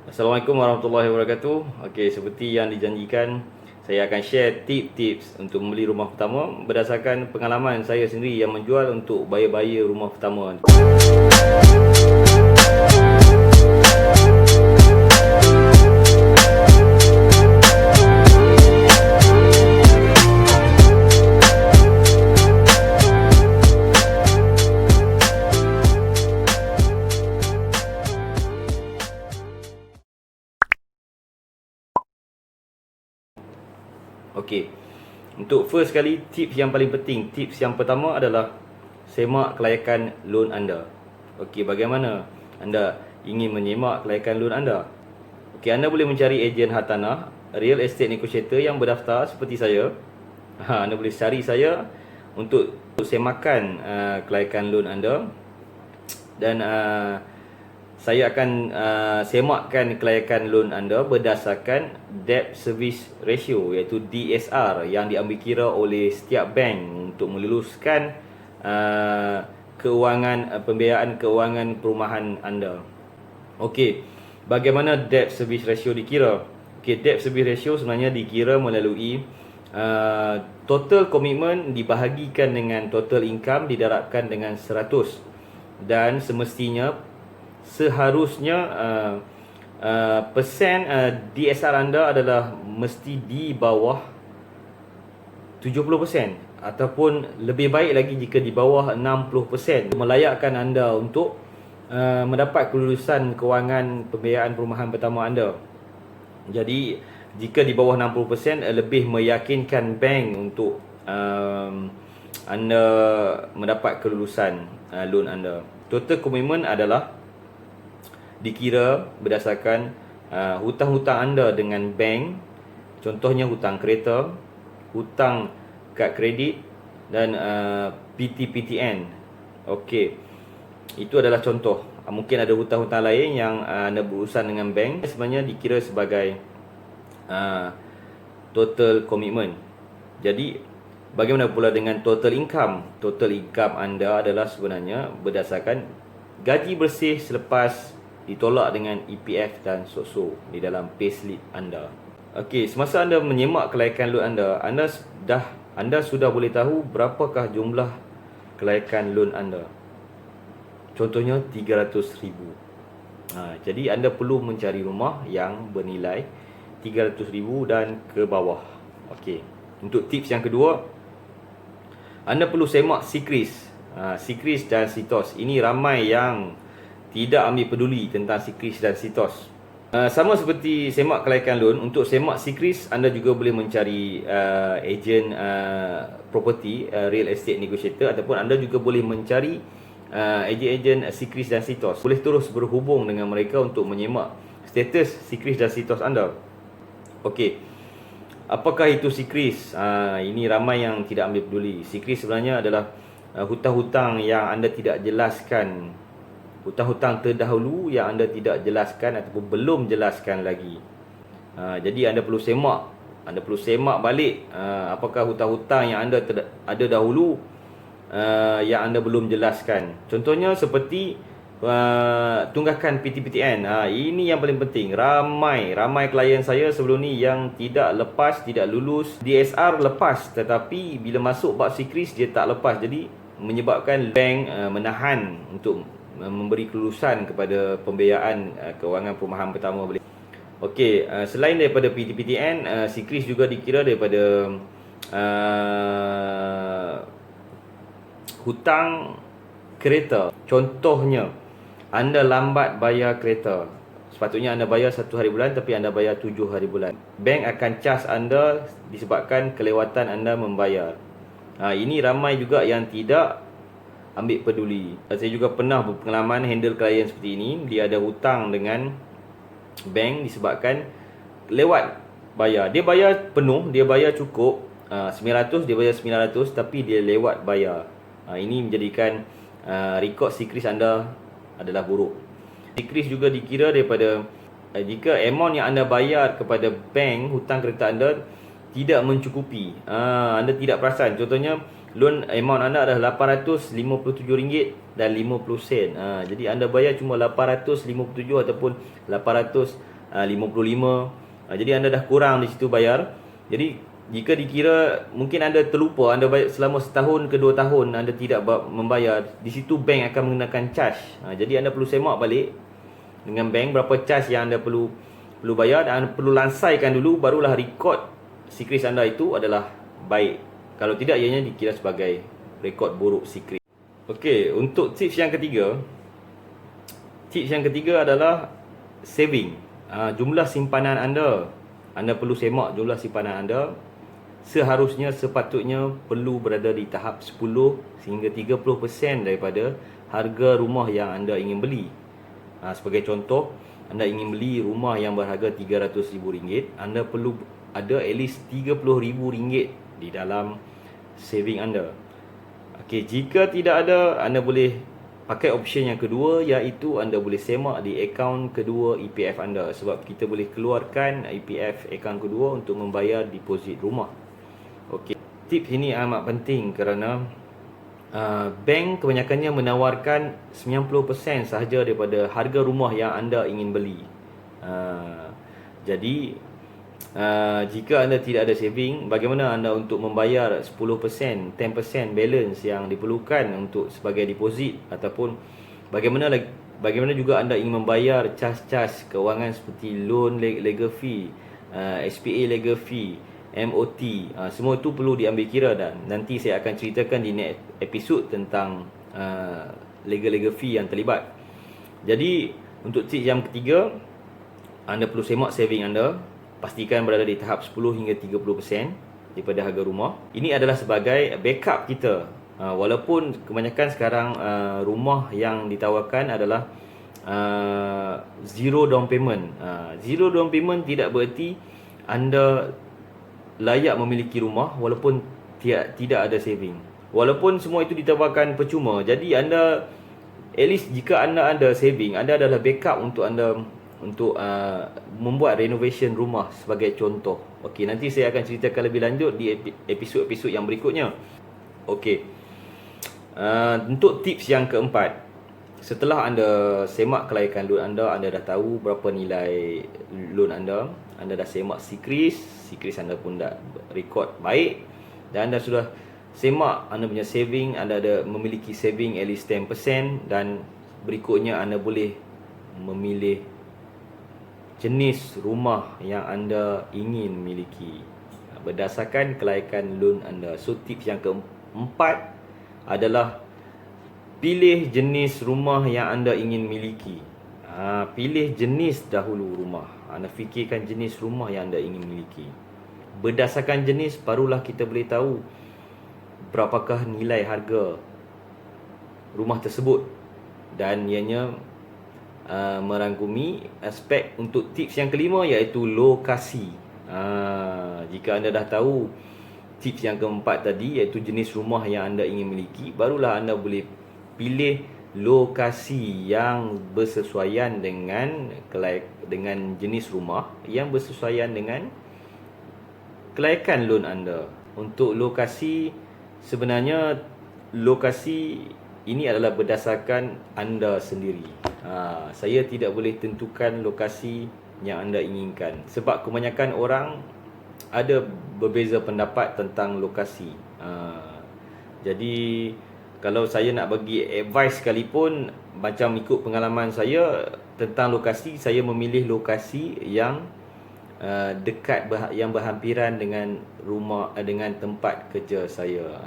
Assalamualaikum warahmatullahi wabarakatuh. Okey, seperti yang dijanjikan, saya akan share tips-tips untuk membeli rumah pertama berdasarkan pengalaman saya sendiri yang menjual untuk buyer-buyer rumah pertama. Okey. Untuk first kali, tips yang paling penting, tips yang pertama adalah semak kelayakan loan anda. Okey, bagaimana anda ingin menyemak kelayakan loan anda? Okey, anda boleh mencari ejen hartanah, real estate negotiator yang berdaftar seperti saya. Anda boleh cari saya untuk semakan kelayakan loan anda dan saya akan semakkan kelayakan loan anda berdasarkan debt service ratio, iaitu DSR, yang diambil kira oleh setiap bank untuk meluluskan pembiayaan kewangan perumahan anda. Okey, bagaimana debt service ratio dikira? Okey, debt service ratio sebenarnya dikira melalui total commitment dibahagikan dengan total income didarabkan dengan 100, dan seharusnya persen DSR anda adalah mesti di bawah 70%, ataupun lebih baik lagi jika di bawah 60%, melayakkan anda untuk mendapat kelulusan kewangan pembiayaan perumahan pertama anda. Jadi jika di bawah 60%, lebih meyakinkan bank untuk anda mendapat kelulusan loan anda. Total commitment adalah dikira berdasarkan hutang-hutang anda dengan bank. Contohnya hutang kereta, hutang kad kredit dan PTPTN. Okey, itu adalah contoh. Mungkin ada hutang-hutang lain yang anda berurusan dengan bank, sebenarnya dikira sebagai total commitment. Jadi bagaimana pula dengan total income? Total income anda adalah sebenarnya berdasarkan gaji bersih selepas ditolak dengan EPF dan SOSO di dalam payslip anda. Okey, semasa anda menyemak kelayakan loan anda sudah boleh tahu berapakah jumlah kelayakan loan anda. Contohnya 300,000. Jadi anda perlu mencari rumah yang bernilai 300,000 dan ke bawah. Okey. Untuk tips yang kedua, anda perlu semak SIKRIS. SIKRIS dan SITOS. Ini ramai yang tidak ambil peduli tentang SIKRIS dan SITOS. Sama seperti semak kelayakan loan, untuk semak SIKRIS anda juga boleh mencari ejen property, real estate negotiator, ataupun anda juga boleh mencari ejen-ejen SIKRIS dan SITOS. Boleh terus berhubung dengan mereka untuk menyemak status SIKRIS dan SITOS anda. Okey, apakah itu SIKRIS? Ini ramai yang tidak ambil peduli. SIKRIS sebenarnya adalah hutang-hutang yang anda tidak jelaskan, hutang-hutang terdahulu yang anda tidak jelaskan ataupun belum jelaskan lagi. Jadi anda perlu semak balik apakah hutang-hutang yang anda ada dahulu yang anda belum jelaskan. Contohnya seperti tunggakan PTPTN. Ini yang paling penting. Ramai klien saya sebelum ni yang tidak lulus DSR lepas, tetapi bila masuk bab SIKRIS dia tak lepas. Jadi menyebabkan bank menahan untuk memberi kelulusan kepada pembiayaan kewangan perumahan pertama beli. Okey, selain daripada PTPTN, SIKRIS juga dikira daripada hutang kereta. Contohnya, anda lambat bayar kereta. Sepatutnya anda bayar 1 hari bulan, tapi anda bayar 7 hari bulan. Bank akan cas anda disebabkan kelewatan anda membayar. Ini ramai juga yang tidak ambil peduli. Saya juga pernah berpengalaman handle klien seperti ini. Dia ada hutang dengan bank disebabkan lewat bayar. Dia bayar penuh, dia bayar cukup 900, dia bayar 900, tapi dia lewat bayar. Ini menjadikan rekod SIKRIS anda adalah buruk. SIKRIS juga dikira daripada jika amount yang anda bayar kepada bank hutang kereta anda tidak mencukupi, anda tidak perasan. Contohnya, loan amount anda adalah RM857.50. Jadi anda bayar cuma 857 ataupun 800 55. Jadi anda dah kurang di situ bayar. Jadi jika dikira mungkin anda terlupa, anda bayar selama setahun ke 2 tahun anda tidak membayar, di situ bank akan mengenakan charge. Jadi anda perlu semak balik dengan bank berapa charge yang anda perlu bayar, dan anda perlu lansaikan dulu, barulah rekod sikris anda itu adalah baik. Kalau tidak, ianya dikira sebagai rekod buruk sikris. Okey, untuk tips yang ketiga adalah saving. Jumlah simpanan anda perlu semak jumlah simpanan anda. Sepatutnya perlu berada di tahap 10 sehingga 30% daripada harga rumah yang anda ingin beli. Sebagai contoh, anda ingin beli rumah yang berharga RM300,000, anda perlu ada at least RM30,000 di dalam saving anda. Okey, jika tidak ada, anda boleh pakai option yang kedua, iaitu anda boleh semak di akaun kedua EPF anda, sebab kita boleh keluarkan EPF akaun kedua untuk membayar deposit rumah. Okey, tips ini amat penting kerana bank kebanyakannya menawarkan 90% sahaja daripada harga rumah yang anda ingin beli. Jadi jika anda tidak ada saving, bagaimana anda untuk membayar 10%, 10% balance yang diperlukan untuk sebagai deposit, ataupun bagaimana juga anda ingin membayar cas-cas kewangan seperti loan legal fee, SPA legal fee, MOT. Semua itu perlu diambil kira, dan nanti saya akan ceritakan di next episode tentang legal fee yang terlibat. Jadi untuk tips yang ketiga, anda perlu semak saving anda. Pastikan berada di tahap 10 hingga 30% daripada harga rumah. Ini adalah sebagai backup kita. Walaupun kebanyakan sekarang rumah yang ditawarkan adalah zero down payment. Zero down payment tidak bererti anda layak memiliki rumah walaupun tidak ada saving. Walaupun semua itu ditawarkan percuma. Jadi anda, at least jika anda ada saving, anda adalah backup untuk anda membuat renovation rumah sebagai contoh. Okey, nanti saya akan ceritakan lebih lanjut di episod-episod yang berikutnya. Okey, untuk tips yang keempat, setelah anda semak kelayakan loan anda dah tahu berapa nilai loan anda dah semak sikris anda pun dah rekod baik, dan anda sudah semak anda punya saving, anda ada memiliki saving at least 10%, dan berikutnya anda boleh memilih jenis rumah yang anda ingin miliki berdasarkan kelayakan loan anda. So tips yang keempat adalah pilih jenis rumah yang anda ingin miliki. Pilih jenis dahulu rumah. Anda fikirkan jenis rumah yang anda ingin miliki. Berdasarkan jenis, barulah kita boleh tahu berapakah nilai harga rumah tersebut, dan ianya merangkumi aspek untuk tips yang kelima, iaitu lokasi. Jika anda dah tahu tips yang keempat tadi, iaitu jenis rumah yang anda ingin miliki, barulah anda boleh pilih lokasi yang bersesuaian dengan jenis rumah yang bersesuaian dengan kelayakan loan anda. Untuk lokasi, sebenarnya lokasi ini adalah berdasarkan anda sendiri. Saya tidak boleh tentukan lokasi yang anda inginkan, sebab kebanyakan orang ada berbeza pendapat tentang lokasi. Jadi kalau saya nak bagi advice sekalipun, macam ikut pengalaman saya tentang lokasi, saya memilih lokasi yang dekat, yang berhampiran dengan rumah, dengan tempat kerja saya.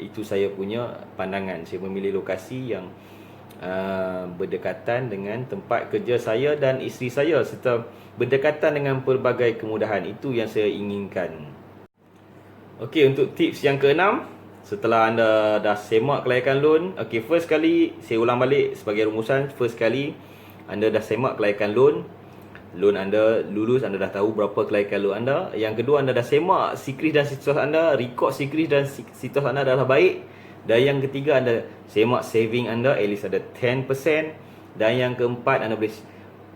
Itu saya punya pandangan. Saya memilih lokasi yang berdekatan dengan tempat kerja saya dan isteri saya, serta berdekatan dengan pelbagai kemudahan. Itu yang saya inginkan. Okey, untuk tips yang keenam, setelah anda dah semak kelayakan loan, okey, first kali saya ulang balik sebagai rumusan. First kali anda dah semak kelayakan loan anda lulus, anda dah tahu berapa kelayakan loan anda. Yang kedua, anda dah semak sikris dan situs anda, rekod sikris dan situs anda adalah baik. Dan yang ketiga, anda semak saving anda, at least ada 10%. Dan yang keempat, anda boleh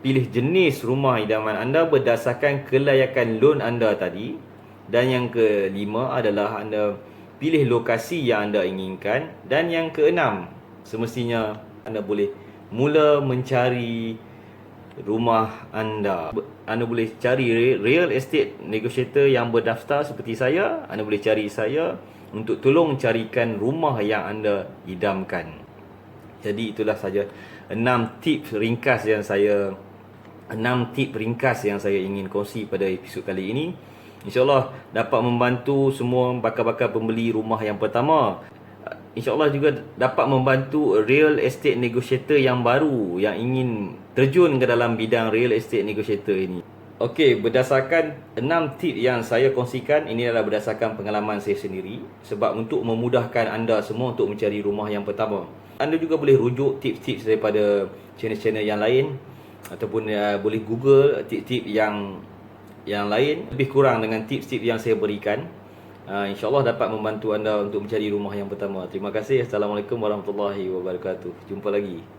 pilih jenis rumah idaman anda berdasarkan kelayakan loan anda tadi. Dan yang kelima adalah anda pilih lokasi yang anda inginkan. Dan yang keenam, semestinya anda boleh mula mencari rumah anda. Anda boleh cari real estate negotiator yang berdaftar seperti saya. Anda boleh cari saya untuk tolong carikan rumah yang anda idamkan. Jadi itulah saja 6 tips ringkas yang saya ingin kongsi pada episod kali ini. InsyaAllah dapat membantu semua bakal-bakal pembeli rumah yang pertama. InsyaAllah juga dapat membantu real estate negotiator yang baru yang ingin terjun ke dalam bidang real estate negotiator ini. Okey, berdasarkan 6 tips yang saya kongsikan, ini adalah berdasarkan pengalaman saya sendiri. Sebab untuk memudahkan anda semua untuk mencari rumah yang pertama, anda juga boleh rujuk tips-tips daripada channel-channel yang lain, ataupun boleh Google tips-tips yang lain lebih kurang dengan tips-tips yang saya berikan. InsyaAllah dapat membantu anda untuk mencari rumah yang pertama. Terima kasih. Assalamualaikum warahmatullahi wabarakatuh. Jumpa lagi.